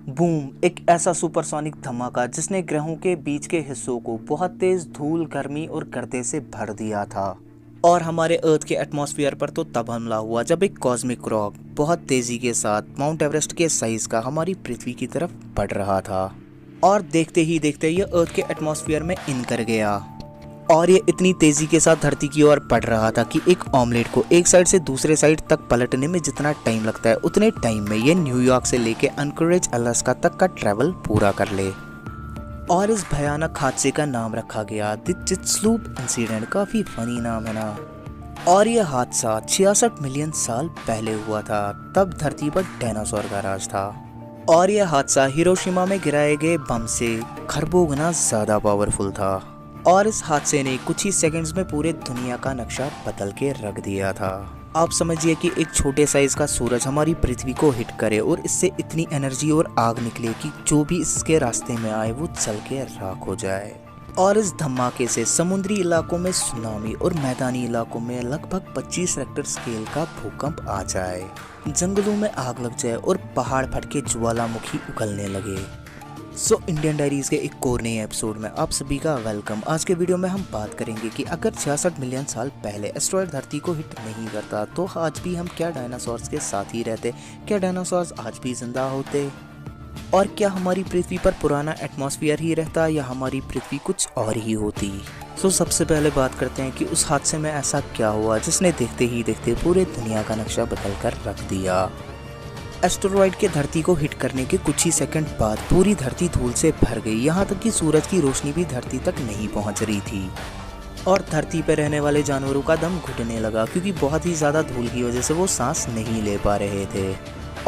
Boom एक ऐसा supersonic धमाका जिसने ग्रहों के बीच के हिस्सों को बहुत तेज धूल, गर्मी और गर्दे से भर दिया था। और हमारे अर्थ के एटमॉस्फेयर पर तो तब हमला हुआ जब एक कॉस्मिक रॉक बहुत तेजी के साथ माउंट एवरेस्ट के साइज का हमारी पृथ्वी की तरफ बढ़ रहा था। और देखते ही देखते ये अर्थ के एटमॉस्फेयर में इन कर गया। और ये इतनी तेजी के साथ धरती की ओर बढ़ रहा था कि एक ऑमलेट को एक साइड से दूसरे साइड तक पलटने में जितना टाइम लगता है उतने टाइम में ये न्यूयॉर्क से लेके एनकोरेज अलास्का तक का ट्रैवल पूरा कर ले। और इस भयानक हादसे का नाम रखा गया द चिचस्लूप इंसिडेंट। काफी फनी नाम है ना। और यह हादसा 66 मिलियन साल पहले हुआ था। तब धरती पर डायनासोर का राज था। और यह हादसा हिरोशिमा में गिराए गए बम से खरबों गुना ज्यादा पावरफुल था। और इस हादसे ने कुछ ही सेकंड्स में पूरे दुनिया का नक्शा बदल के रख दिया था। आप समझिए कि एक छोटे साइज का सूरज हमारी पृथ्वी को हिट करे और इससे इतनी एनर्जी और आग निकले कि जो भी इसके रास्ते में आए वो जल के राख हो जाए। और इस धमाके से समुद्री इलाकों में सुनामी और मैदानी इलाकों में लगभग 25 रेक्टर स्केल का भूकंप आ जाए, जंगलों में आग लग जाए और पहाड़ फट के ज्वालामुखी उगलने लगे। इंडियन डायरीज के एक और नए एपिसोड में आप सभी का वेलकम। आज के वीडियो में हम बात करेंगे कि अगर 66 मिलियन साल पहले एस्टेरॉयड धरती को हिट नहीं करता तो आज भी हम क्या डायनासोर्स के साथ ही रहते? क्या डायनासोर्स आज भी जिंदा होते? और क्या हमारी पृथ्वी पर पुराना एटमॉस्फेयर ही रहता या हमारी पृथ्वी कुछ और ही होती? सबसे पहले बात करते हैं कि उस हादसे में ऐसा क्या हुआ जिसने देखते ही देखते पूरे दुनिया का नक्शा बदल कर रख दिया। एस्टेरॉयड के धरती को हिट करने के कुछ ही सेकंड बाद पूरी धरती धूल से भर गई। यहाँ तक कि सूरज की रोशनी भी धरती तक नहीं पहुँच रही थी। और धरती पर रहने वाले जानवरों का दम घुटने लगा क्योंकि बहुत ही ज़्यादा धूल की वजह से वो सांस नहीं ले पा रहे थे।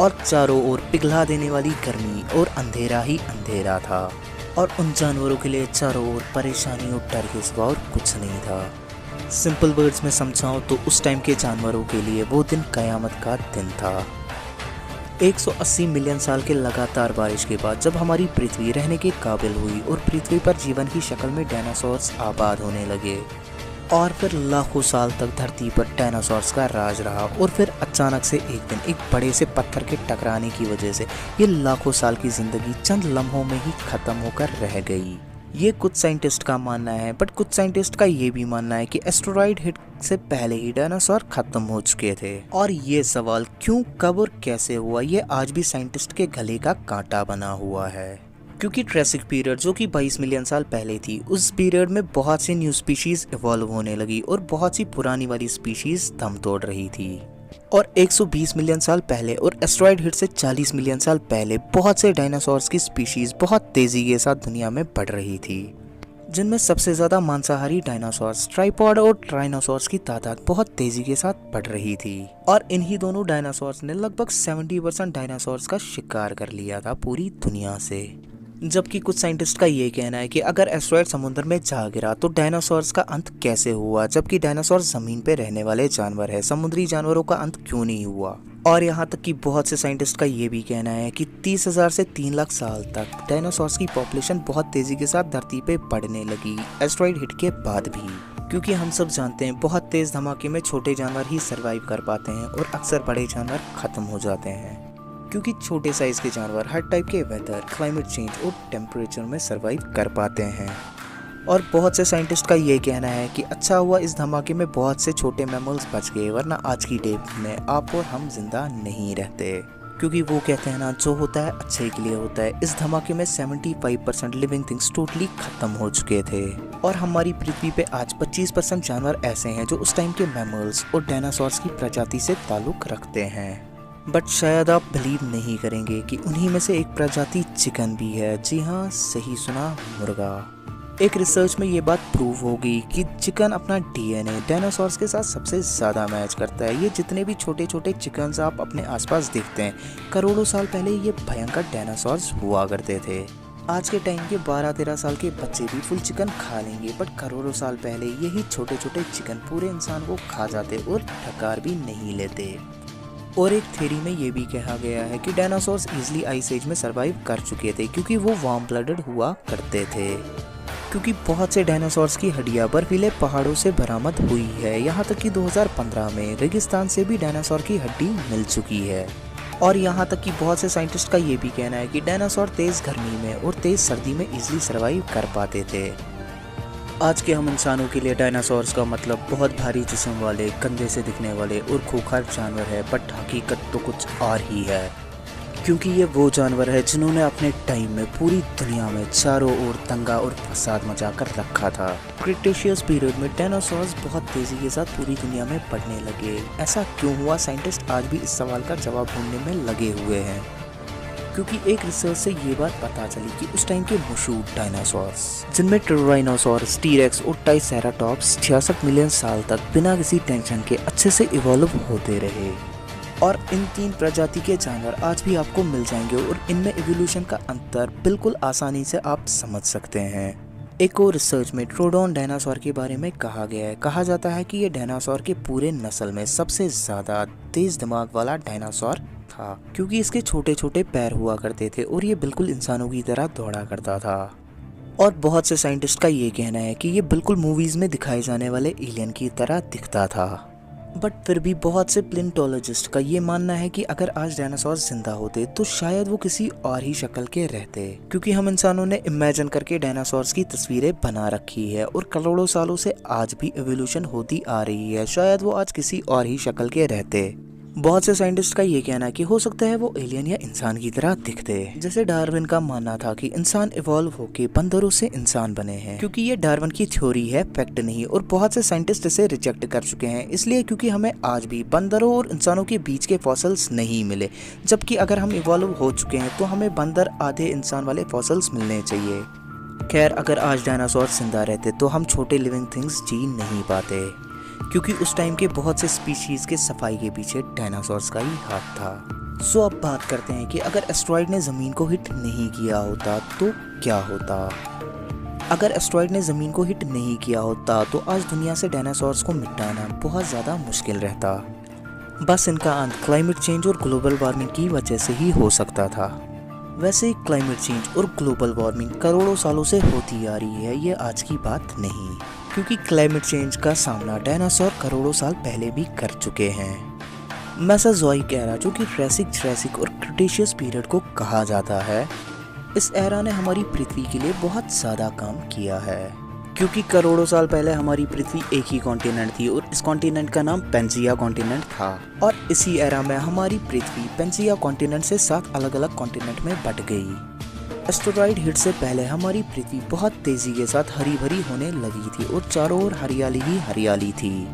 और चारों ओर पिघला देने वाली गर्मी और अंधेरा ही अंधेरा था। और उन जानवरों के लिए चारों ओर परेशानी और डर के सिवा और कुछ नहीं था। सिंपल वर्ड्स में समझाऊँ तो उस टाइम के जानवरों के लिए वो दिन कयामत का दिन था। 180 मिलियन साल के लगातार बारिश के बाद जब हमारी पृथ्वी रहने के काबिल हुई और पृथ्वी पर जीवन की शक्ल में डायनासोर्स आबाद होने लगे। और फिर लाखों साल तक धरती पर डायनासोर्स का राज रहा। और फिर अचानक से एक दिन एक बड़े से पत्थर के टकराने की वजह से ये लाखों साल की जिंदगी चंद लम्हों में ही खत्म होकर रह गई। ये कुछ साइंटिस्ट का मानना है, बट कुछ साइंटिस्ट का ये भी मानना है कि एस्टेरॉयड हिट से पहले ही डायनासोर खत्म हो चुके थे। और ये सवाल क्यों, कब और कैसे हुआ, ये आज भी साइंटिस्ट के गले का कांटा बना हुआ है। क्योंकि ट्रेसिक पीरियड जो कि 22 मिलियन साल पहले थी, उस पीरियड में बहुत सी न्यू स्पीशीज इवॉल्व होने लगी और बहुत सी पुरानी वाली स्पीशीज दम तोड़ रही थी। और 120 मिलियन साल पहले और एस्टेरॉयड हिट से 40 मिलियन साल पहले बहुत से डायनासोर्स की स्पीशीज बहुत तेजी के साथ दुनिया में बढ़ रही थी, जिनमें सबसे ज्यादा मांसाहारी डायनासोर्स ट्राइपॉड और ट्राइनोसोर्स की तादाद बहुत तेजी के साथ बढ़ रही थी। और इन्हीं दोनों डायनासोर्स ने लगभग 70% डायनासोर्स का शिकार कर लिया था पूरी दुनिया से। जबकि कुछ साइंटिस्ट का ये कहना है कि अगर एस्टेरॉयड समुद्र में जा गिरा तो डायनासोर्स का अंत कैसे हुआ, जबकि डायनासोर जमीन पे रहने वाले जानवर है, समुद्री जानवरों का अंत क्यों नहीं हुआ। और यहाँ तक कि बहुत से साइंटिस्ट का ये भी कहना है कि 30,000 से 3 लाख साल तक डायनासोर्स की पॉपुलेशन बहुत तेजी के साथ धरती पे बढ़ने लगी एस्टेरॉयड हिट के बाद भी। क्योंकि हम सब जानते हैं बहुत तेज धमाके में छोटे जानवर ही सर्वाइव कर पाते हैं और अक्सर बड़े जानवर खत्म हो जाते हैं। क्योंकि छोटे साइज के जानवर हर टाइप के वेदर, क्लाइमेट चेंज और टेम्परेचर में सर्वाइव कर पाते हैं। और बहुत से साइंटिस्ट का ये कहना है कि अच्छा हुआ इस धमाके में बहुत से छोटे मैमल्स बच गए, वरना आज की डेट में आप और हम जिंदा नहीं रहते। क्योंकि वो कहते हैं ना, जो होता है अच्छे के लिए होता है। इस धमाके में 75% लिविंग थिंग्स टोटली खत्म हो चुके थे। और हमारी पृथ्वी पे आज 25% जानवर ऐसे हैं जो उस टाइम के मैमल्स और डायनासोर्स की प्रजाति से ताल्लुक रखते हैं। बट शायद आप बिलीव नहीं करेंगे कि उन्हीं में से एक प्रजाति चिकन भी है। जी हाँ, सही सुना, मुर्गा। एक रिसर्च में ये बात प्रूव हो गई कि चिकन अपना डीएनए डायनासोर्स के साथ सबसे ज़्यादा मैच करता है। ये जितने भी छोटे छोटे चिकन्स आप अपने आसपास देखते हैं, करोड़ों साल पहले ये भयंकर डायनासोर्स हुआ करते थे। आज के टाइम के 12-13 साल के बच्चे भी फुल चिकन खा लेंगे, बट करोड़ों साल पहले यही छोटे छोटे चिकन पूरे इंसान को खा जाते और ठकार भी नहीं लेते। और एक थ्योरी में ये भी कहा गया है कि डायनासोर्स इजीली आइस एज में सरवाइव कर चुके थे क्योंकि वो वार्म ब्लडेड हुआ करते थे। क्योंकि बहुत से डायनासोर्स की हड्डियां बर्फीले पहाड़ों से बरामद हुई है। यहाँ तक कि 2015 में रेगिस्तान से भी डायनासोर की हड्डी मिल चुकी है। और यहाँ तक कि बहुत से साइंटिस्ट का ये भी कहना है कि डायनासोर तेज़ गर्मी में और तेज़ सर्दी में इजीली सर्वाइव कर पाते थे। आज के हम इंसानों के लिए डायनासोर्स का मतलब बहुत भारी जिस्म वाले, कंधे से दिखने वाले और खूंखार जानवर है, बट हकीकत तो कुछ और ही है, क्योंकि ये वो जानवर है जिन्होंने अपने टाइम में पूरी दुनिया में चारों ओर दंगा और फसाद मचा कर रखा था। क्रिटेशियस पीरियड में डायनासोर्स बहुत तेज़ी के साथ पूरी दुनिया में बढ़ने लगे। ऐसा क्यों हुआ, साइंटिस्ट आज भी इस सवाल का जवाब ढूंढने में लगे हुए हैं, क्योंकि एक रिसर्च से ये बात पता चली कि उस टाइम के मशहूर डायनासोर्स, जिनमें टायरानोसॉरस, टी-रेक्स और ट्राइसेराटॉप्स 66 मिलियन साल तक बिना किसी टेंशन के अच्छे से इवॉल्व होते रहे। और इन 3 प्रजाति के जानवर आज भी आपको मिल जाएंगे और इनमें इवोल्यूशन का अंतर बिल्कुल आसानी से आप समझ सकते हैं। एक और रिसर्च में ट्रोडोन डायनासोर के बारे में कहा गया है। कहा जाता है कि ये डायनासोर के पूरे नस्ल में सबसे ज़्यादा तेज दिमाग वाला डायनासोर था, क्योंकि इसके छोटे छोटे पैर हुआ करते थे और ये बिल्कुल इंसानों की तरह दौड़ा करता था। और बहुत से साइंटिस्ट का ये कहना है कि ये बिल्कुल मूवीज़ में दिखाए जाने वाले एलियन की तरह दिखता था। बट फिर भी बहुत से प्लेंटोलॉजिस्ट का ये मानना है कि अगर आज डायनासोर जिंदा होते तो शायद वो किसी और ही शक्ल के रहते, क्योंकि हम इंसानों ने इमेजिन करके डायनासोर्स की तस्वीरें बना रखी है और करोड़ों सालों से आज भी एवोल्यूशन होती आ रही है। शायद वो आज किसी और ही शक्ल के रहते। बहुत से साइंटिस्ट का ये कहना है कि हो सकता है वो एलियन या इंसान की तरह दिखते। जैसे डार्विन का मानना था कि इंसान इवॉल्व होके बंदरों से इंसान बने हैं, क्योंकि ये डार्विन की थ्योरी है, फैक्ट नहीं। और बहुत से साइंटिस्ट इसे रिजेक्ट कर चुके हैं, इसलिए क्योंकि हमें आज भी बंदरों और इंसानों के बीच के फॉसिल्स नहीं मिले, जबकि अगर हम इवॉल्व हो चुके हैं तो हमें बंदर आधे इंसान वाले फॉसिल्स मिलने चाहिए। खैर, अगर आज डायनासोर जिंदा रहते तो हम छोटे लिविंग थिंग्स जी नहीं पाते, क्योंकि उस टाइम के बहुत से स्पीशीज के सफाई के पीछे डायनासोर्स का ही हाथ था। सो अब बात करते हैं कि अगर एस्टेरॉयड ने ज़मीन को हिट नहीं किया होता तो क्या होता। अगर एस्टेरॉयड ने ज़मीन को हिट नहीं किया होता तो आज दुनिया से डायनासोर्स को मिटाना बहुत ज़्यादा मुश्किल रहता। बस इनका अंत क्लाइमेट चेंज और ग्लोबल वार्मिंग की वजह से ही हो सकता था। वैसे क्लाइमेट चेंज और ग्लोबल वार्मिंग करोड़ों सालों से होती आ रही है, ये आज की बात नहीं, क्योंकि क्लाइमेट चेंज का सामना डायनासोर करोड़ों साल पहले भी कर चुके हैं। मेसोजोइक एरा, जो कि ट्रेसिक और क्रिटेशियस पीरियड को कहा जाता है, इस एरा ने हमारी पृथ्वी के लिए बहुत ज़्यादा काम किया है, क्योंकि करोड़ों साल पहले हमारी पृथ्वी एक ही कॉन्टिनेंट थी और इस कॉन्टिनेंट का नाम पेंजिया कॉन्टिनेंट था। और इसी एरा में हमारी पृथ्वी पेंजिया कॉन्टिनेंट से 7 अलग अलग कॉन्टिनेंट में बट गई। एस्टेरॉयड हिट से पहले हमारी पृथ्वी बहुत तेजी के साथ हरी भरी होने लगी थी और चारों ओर हरियाली ही हरियाली थी।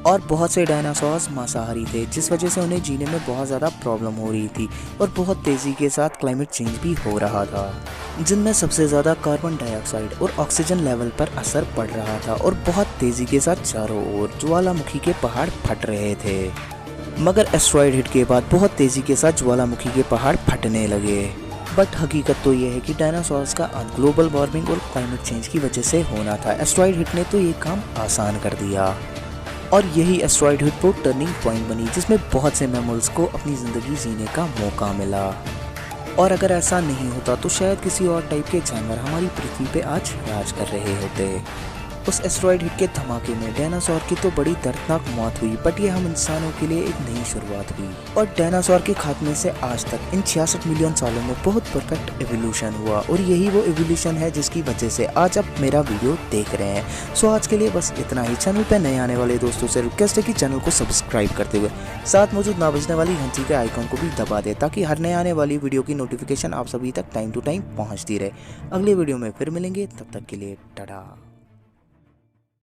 और बहुत से डायनासोर्स मांसाहारी थे, जिस वजह से उन्हें जीने में बहुत ज़्यादा प्रॉब्लम हो रही थी और बहुत तेज़ी के साथ क्लाइमेट चेंज भी हो रहा था, जिनमें सबसे ज़्यादा कार्बन डाइऑक्साइड और ऑक्सीजन लेवल पर असर पड़ रहा था। और बहुत तेज़ी के साथ चारों ओर ज्वालामुखी के पहाड़ फट रहे थे। मगर एस्टेरॉयड हिट के बाद बहुत तेज़ी के साथ ज्वालामुखी के पहाड़ फटने लगे। बट हकीकत तो ये है कि डायनासोर्स का अंत ग्लोबल वार्मिंग और क्लाइमेट चेंज की वजह से होना था। एस्टेरॉयड हिट ने तो ये काम आसान कर दिया और यही एस्टेरॉयड हिट वो टर्निंग पॉइंट बनी, जिसमें बहुत से मैमल्स को अपनी ज़िंदगी जीने का मौका मिला। और अगर ऐसा नहीं होता तो शायद किसी और टाइप के जानवर हमारी पृथ्वी पे आज राज कर रहे होते। उस एस्टेरॉयड हिट के धमाके में डायनासोर की तो बड़ी दर्दनाक मौत हुई, बट ये हम इंसानों के लिए एक नई शुरुआत हुई। और डायनासोर के खात्मे से आज तक इन 66 मिलियन सालों में बहुत परफेक्ट एवोल्यूशन हुआ और यही वो एवोल्यूशन है जिसकी वजह से आज आप मेरा वीडियो देख रहे हैं। सो आज के लिए बस इतना ही। चैनल पर नए आने वाले दोस्तों से रिक्वेस्ट है कि चैनल को सब्सक्राइब करते हुए साथ मौजूद ना बजने वाली घंटी के आइकॉन को भी दबा दे, ताकि हर नए आने वाली वीडियो की नोटिफिकेशन आप सभी तक टाइम टू टाइम पहुँचती रहे। अगले वीडियो में फिर मिलेंगे, तब तक के लिए टाटा।